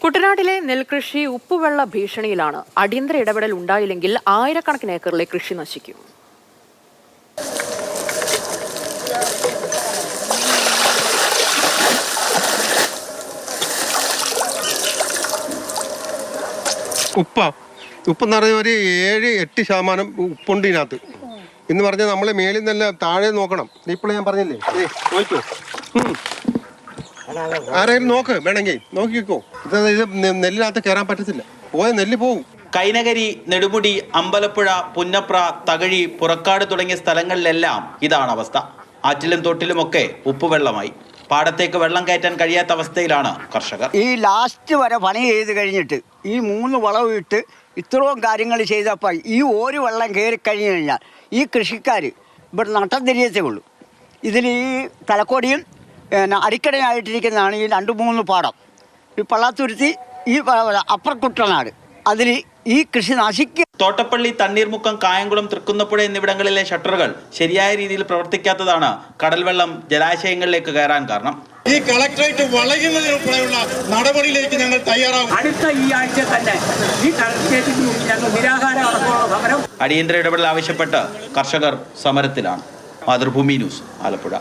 കുട്ടനാട്ടിലെ നെൽകൃഷി ഉപ്പുവെള്ള ഭീഷണിയിലാണ്. അടിയന്തര ഇടപെടൽ ഉണ്ടായില്ലെങ്കിൽ ആയിരക്കണക്കിന് ഏക്കറിലെ കൃഷി നശിക്കും. ഉപ്പെന്ന് പറഞ്ഞ ഒരു 7-8% ഉപ്പുണ്ട് ഇതിനകത്ത് എന്ന് പറഞ്ഞാൽ നമ്മളെ മേളിൽ നിന്നെല്ലാം താഴെ നോക്കണം. ഇപ്പോൾ ഞാൻ പറഞ്ഞില്ലേ, നോക്കോ, ആരെങ്കിലും നോക്ക്, വേണമെങ്കിൽ നോക്കിക്കോ. ഇത് നെല്ലിനകത്ത് കയറാൻ പറ്റത്തില്ല, പോയ നെല്ല് പോവും. കൈനകരി, നെടുമുടി, അമ്പലപ്പുഴ, പുന്നപ്ര, തകഴി, പുറക്കാട് തുടങ്ങിയ സ്ഥലങ്ങളിലെല്ലാം ഇതാണ് അവസ്ഥ. ആറ്റിലും തൊട്ടിലുമൊക്കെ ഉപ്പുവെള്ളമായി. പാടത്തേക്ക് വെള്ളം കയറ്റാൻ കഴിയാത്ത അവസ്ഥയിലാണ് കർഷകർ. ഈ ലാസ്റ്റ് വരെ പണി ചെയ്ത് കഴിഞ്ഞിട്ട് ഈ 3 വളവും ഇട്ട് ഇത്രയും കാര്യങ്ങൾ ചെയ്തപ്പോൾ ഈ ഒരു വെള്ളം കയറി കഴിഞ്ഞു കഴിഞ്ഞാൽ ഈ കൃഷിക്കാർ ഇവിടെ നട്ടം തിരിയത്തേ ഉള്ളൂ. ഇതിൽ ഈ തലക്കോടിയും അടിക്കടയായിട്ടിരിക്കുന്നതാണ് ഈ 2-3 പാടം. ഈ പള്ളാത്തുരുത്തി, ഈ അപ്പർ കുട്ടനാട്, അതിൽ ഈ കൃഷി നശിക്കും. തോട്ടപ്പള്ളി, തണ്ണീർമുക്കം, കായംകുളം, തൃക്കുന്നപ്പുഴ എന്നിവിടങ്ങളിലെ ഷട്ടറുകൾ ശരിയായ രീതിയിൽ പ്രവർത്തിക്കാത്തതാണ് കടൽവെള്ളം ജലാശയങ്ങളിലേക്ക് കയറാൻ കാരണം. ഈ കളക്ടറേറ്റ് വളയുന്നതിനുള്ള നടപടിയിലേക്ക് ഞങ്ങൾ തയ്യാറാവും. അടുത്ത ഈ ആഴ്ച തന്നെ ഈ കളക്ടറേറ്റിന് ഞങ്ങൾ നിരാഹാര സമരം. അടിയന്തര ഇടപെടൽ ആവശ്യപ്പെട്ട് കർഷകർ സമരത്തിലാണ്. മാതൃഭൂമി ന്യൂസ്, ആലപ്പുഴ.